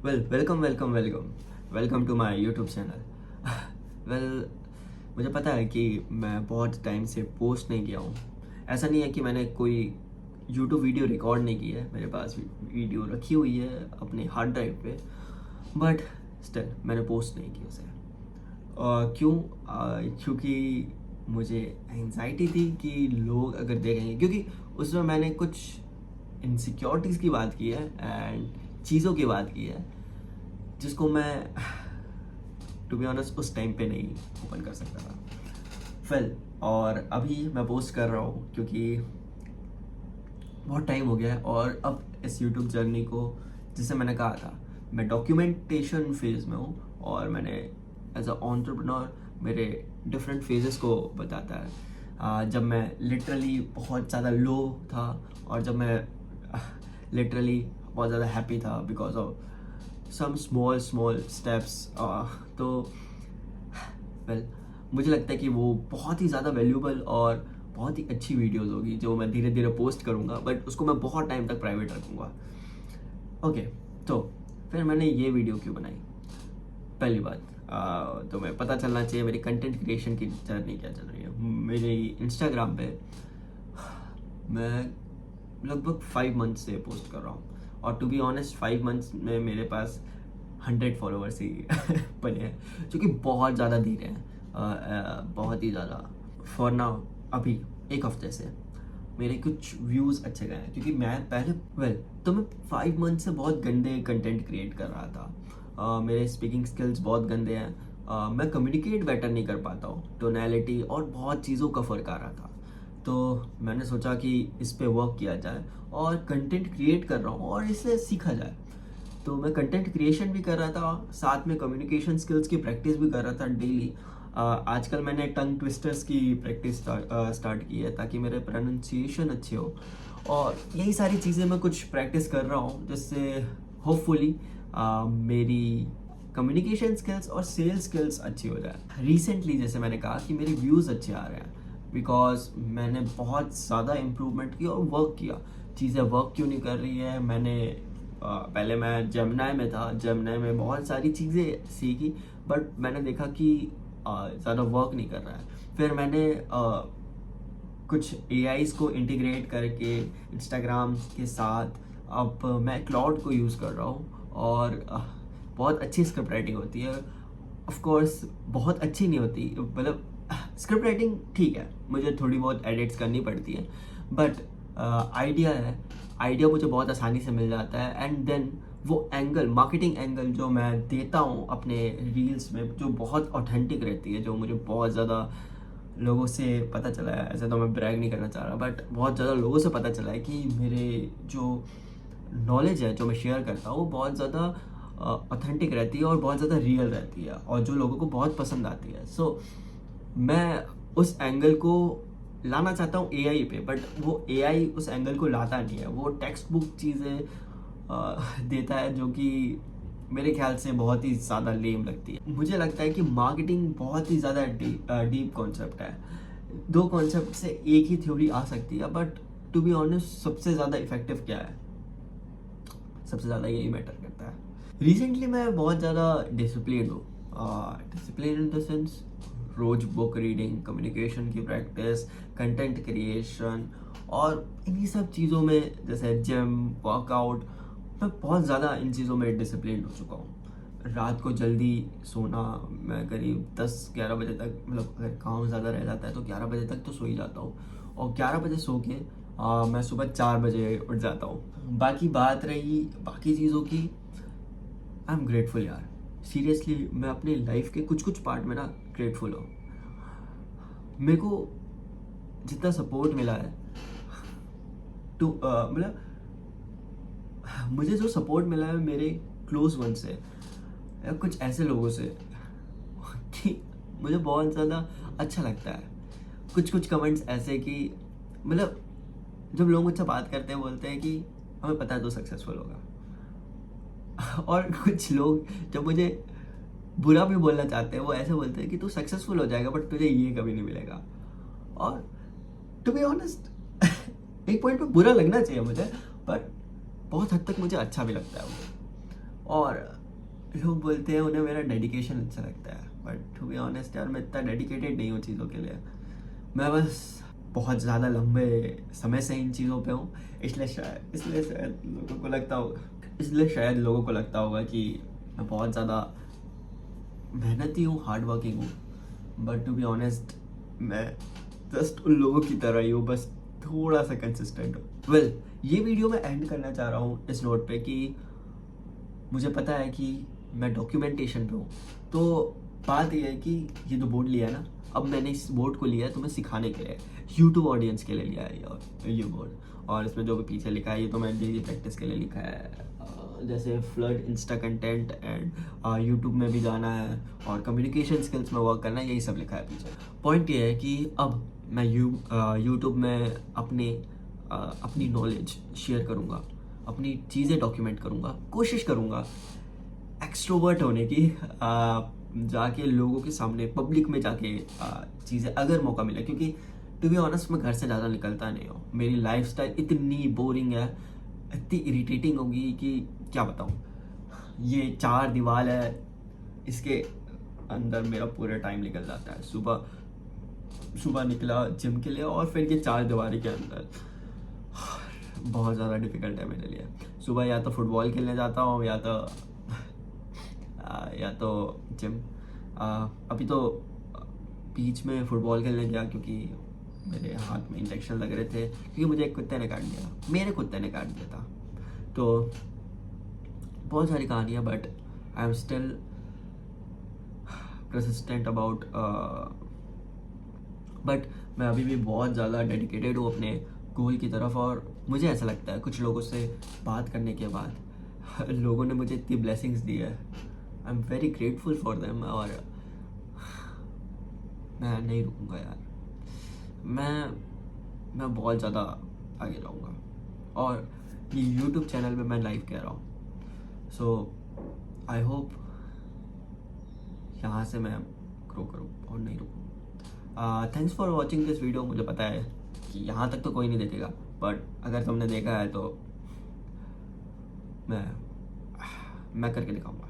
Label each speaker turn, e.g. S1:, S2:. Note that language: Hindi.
S1: Welcome to my YouTube channel. Well मुझे पता है कि मैं बहुत टाइम से पोस्ट नहीं किया हूँ। ऐसा नहीं है कि मैंने कोई यूट्यूब वीडियो रिकॉर्ड नहीं की है, मेरे पास वीडियो रखी हुई है अपने हार्ड ड्राइव पे, बट स्टिल मैंने पोस्ट नहीं की उसे। क्यों? क्योंकि मुझे एंजाइटी थी कि लोग अगर देखेंगे, क्योंकि उसमें मैंने कुछ इनसिक्योरिटीज़ की बात की है एंड चीज़ों की बात की है जिसको मैं टू बी ऑनेस्ट उस टाइम पे नहीं ओपन कर सकता था। और अभी मैं पोस्ट कर रहा हूँ क्योंकि बहुत टाइम हो गया है और अब इस यूट्यूब जर्नी को, जैसे मैंने कहा था, मैं डॉक्यूमेंटेशन फेज में हूँ और मैंने एज अ एंटरप्रेन्योर मेरे डिफरेंट फेजेस को बताता है। जब मैं लिटरली बहुत ज़्यादा लो था और जब मैं लिटरली बहुत ज़्यादा हैप्पी था because of some small steps. तो मुझे लगता है कि वो बहुत ही ज़्यादा वैल्यूबल और बहुत ही अच्छी वीडियोस होगी जो मैं धीरे धीरे पोस्ट करूँगा, बट उसको मैं बहुत टाइम तक प्राइवेट रखूँगा। ओके, तो फिर मैंने ये वीडियो क्यों बनाई? पहली बात, तो मैं पता चलना चाहिए मेरी कंटेंट क्रिएशन की जर्नी क्या चल रही है। मेरे इंस्टाग्राम पे मैं लगभग 5 मंथ से पोस्ट कर रहा हूँ और टू बी ऑनेस्ट 5 मंथ्स में मेरे पास 100 फॉलोअर्स ही बने हैं, जो कि बहुत ज़्यादा धीरे हैं, बहुत ही ज़्यादा। फॉर नाउ अभी एक हफ्ते से मेरे कुछ व्यूज़ अच्छे गए हैं क्योंकि मैं पहले तो मैं 5 मंथ से बहुत गंदे कंटेंट क्रिएट कर रहा था। मेरे स्पीकिंग स्किल्स बहुत गंदे हैं, मैं कम्युनिकेट बेटर नहीं कर पाता हूँ, टोनैलिटी और बहुत चीज़ों का फ़र्क आ रहा था। तो मैंने सोचा कि इस पे वर्क किया जाए और कंटेंट क्रिएट कर रहा हूँ और इसे सीखा जाए। तो मैं कंटेंट क्रिएशन भी कर रहा था, साथ में कम्युनिकेशन स्किल्स की प्रैक्टिस भी कर रहा था डेली। आजकल मैंने टंग ट्विस्टर्स की प्रैक्टिस स्टार्ट की है ताकि मेरे प्रोनाउंसिएशन अच्छे हो, और यही सारी चीज़ें मैं कुछ प्रैक्टिस कर रहा हूँ जिससे होपफुली मेरी कम्युनिकेशन स्किल्स और सेल्स स्किल्स अच्छी हो जाए। रिसेंटली जैसे मैंने कहा कि मेरे व्यूज़ अच्छे आ रहे हैं बिकॉज मैंने बहुत ज़्यादा इम्प्रूवमेंट किया और वर्क किया। चीज़ें वर्क क्यों नहीं कर रही है? मैंने पहले मैं जेमिनाई में था, जेमिनाई में बहुत सारी चीज़ें सीखी, बट मैंने देखा कि ज़्यादा वर्क नहीं कर रहा है। फिर मैंने कुछ AIs को इंटीग्रेट करके इंस्टाग्राम के साथ अब मैं क्लाउड को यूज़ कर रहा हूँ और बहुत अच्छी स्क्रिप्ट राइटिंग होती है। ऑफ कोर्स बहुत अच्छी नहीं होती, मतलब स्क्रिप्ट राइटिंग ठीक है, मुझे थोड़ी बहुत एडिट्स करनी पड़ती है, बट आइडिया मुझे बहुत आसानी से मिल जाता है। एंड देन वो एंगल, मार्केटिंग एंगल जो मैं देता हूँ अपने रील्स में, जो बहुत ऑथेंटिक रहती है, जो मुझे बहुत ज़्यादा लोगों से पता चला है। ऐसे तो मैं ब्रैग नहीं करना चाह रहा, बट बहुत ज़्यादा लोगों से पता चला है कि मेरे जो नॉलेज है जो मैं शेयर करता हूँ वो बहुत ज़्यादा ऑथेंटिक रहती है और बहुत ज़्यादा रियल रहती है और जो लोगों को बहुत पसंद आती है। सो मैं उस एंगल को लाना चाहता हूँ AI पे, बट वो AI उस एंगल को लाता नहीं है, वो टेक्स्ट बुक चीज़ें देता है जो कि मेरे ख्याल से बहुत ही ज़्यादा लेम लगती है। मुझे लगता है कि मार्केटिंग बहुत ही ज़्यादा डीप कॉन्सेप्ट है। 2 कॉन्सेप्ट से एक ही थ्योरी आ सकती है, बट टू बी ऑनेस्ट सबसे ज़्यादा इफेक्टिव क्या है? सबसे ज़्यादा यही मैटर करता है। रिसेंटली मैं बहुत ज़्यादा डिसिप्लिन हूँ, डिसिप्लिन इन द सेंस रोज बुक रीडिंग, कम्युनिकेशन की प्रैक्टिस, कंटेंट क्रिएशन और इन्हीं सब चीज़ों में, जैसे जिम, वर्कआउट, मैं बहुत ज़्यादा इन चीज़ों में डिसिप्लिन हो चुका हूँ। रात को जल्दी सोना, मैं करीब 10-11 बजे तक, मतलब अगर काम ज़्यादा रह जाता है तो 11 बजे तक तो सो ही जाता हूँ, और 11 बजे सो के मैं सुबह 4 बजे उठ जाता हूँ। बाकी बात रही बाकी चीज़ों की, आई एम ग्रेटफुल यार, सीरियसली मैं अपनी लाइफ के कुछ कुछ पार्ट में ना ग्रेटफुल हूँ। मेरे को जितना सपोर्ट मिला है टू मतलब मुझे जो सपोर्ट मिला है मेरे क्लोज वन से या कुछ ऐसे लोगों से कि मुझे बहुत ज़्यादा अच्छा लगता है। कुछ कुछ कमेंट्स ऐसे कि मतलब जब लोग मुझसे बात करते हैं बोलते हैं कि हमें पता है तो सक्सेसफुल होगा और कुछ लोग जब मुझे बुरा भी बोलना चाहते हैं वो ऐसे बोलते हैं कि तू सक्सेसफुल हो जाएगा बट तुझे ये कभी नहीं मिलेगा। और टू बी ऑनेस्ट एक पॉइंट पे बुरा लगना चाहिए मुझे, पर बहुत हद तक मुझे अच्छा भी लगता है वो। और लोग बोलते हैं उन्हें मेरा डेडिकेशन अच्छा लगता है, बट टू बी ऑनेस्ट यार मैं इतना डेडिकेटेड नहीं हूँ चीज़ों के लिए। मैं बस बहुत ज़्यादा लंबे समय से इन चीज़ों पे हूँ, इसलिए शायद लोगों को लगता होगा, कि मैं बहुत ज़्यादा मेहनती हूँ, हार्ड वर्किंग हूँ। बट टू बी ऑनेस्ट मैं जस्ट उन लोगों की तरह ही हूँ, बस थोड़ा सा कंसिस्टेंट हूँ। ये वीडियो मैं एंड करना चाह रहा हूँ इस नोट पे कि मुझे पता है कि मैं डॉक्यूमेंटेशन पे हूँ। तो बात ये है कि ये जो बोर्ड लिया है ना, अब मैंने इस बोर्ड को लिया है तो मैं सिखाने के लिए, यूट्यूब ऑडियंस के लिए लिया है ये बोर्ड। और इसमें जो भी पीछे लिखा है ये तो मैं डेली प्रैक्टिस के लिए लिखा है, जैसे flood Insta content and YouTube में भी जाना है और कम्युनिकेशन स्किल्स में वर्क करना है, यही सब लिखा है पीछे। पॉइंट ये है कि अब मैं यूट्यूब में अपनी नॉलेज शेयर करूँगा, अपनी चीज़ें डॉक्यूमेंट करूँगा, कोशिश करूँगा एक्सट्रोवर्ट होने की, जाके लोगों के सामने पब्लिक में जाके चीज़ें अगर मौका मिले, क्योंकि टू बी ऑनेस्ट मैं घर से ज़्यादा निकलता नहीं हूँ। मेरी लाइफस्टाइल इतनी बोरिंग है, इतनी इरिटेटिंग होगी कि क्या बताऊँ। ये 4 दीवार है, इसके अंदर मेरा पूरा टाइम निकल जाता है। सुबह निकला जिम के लिए और फिर ये 4 दीवारी के अंदर बहुत ज़्यादा डिफिकल्ट है मेरे लिए। सुबह या तो फुटबॉल खेलने जाता हूँ या तो जिम। अभी तो बीच में फुटबॉल खेलने गया क्योंकि मेरे हाथ में इंजेक्शन लग रहे थे, क्योंकि मुझे एक कुत्ते ने काट दिया, मेरे कुत्ते ने काट दिया था। तो बहुत सारी कहानियाँ, but I am still persistent about, but मैं अभी भी बहुत ज़्यादा डेडिकेटेड हूँ अपने गोल की तरफ। और मुझे ऐसा लगता है कुछ लोगों से बात करने के बाद लोगों ने मुझे इतनी ब्लेसिंग्स दी है, I am very grateful for them. और मैं नहीं रुकूंगा यार, मैं बहुत ज़्यादा आगे रहूँगा। और ये यूट्यूब चैनल पे मैं लाइव कह रहा हूँ, सो आई होप यहाँ से मैं ग्रो करूँ और नहीं रुकूँ। Thanks for watching this video. मुझे पता है कि यहाँ तक तो कोई नहीं देखेगा, बट अगर तुमने देखा है तो मैं करके दिखाऊंगा।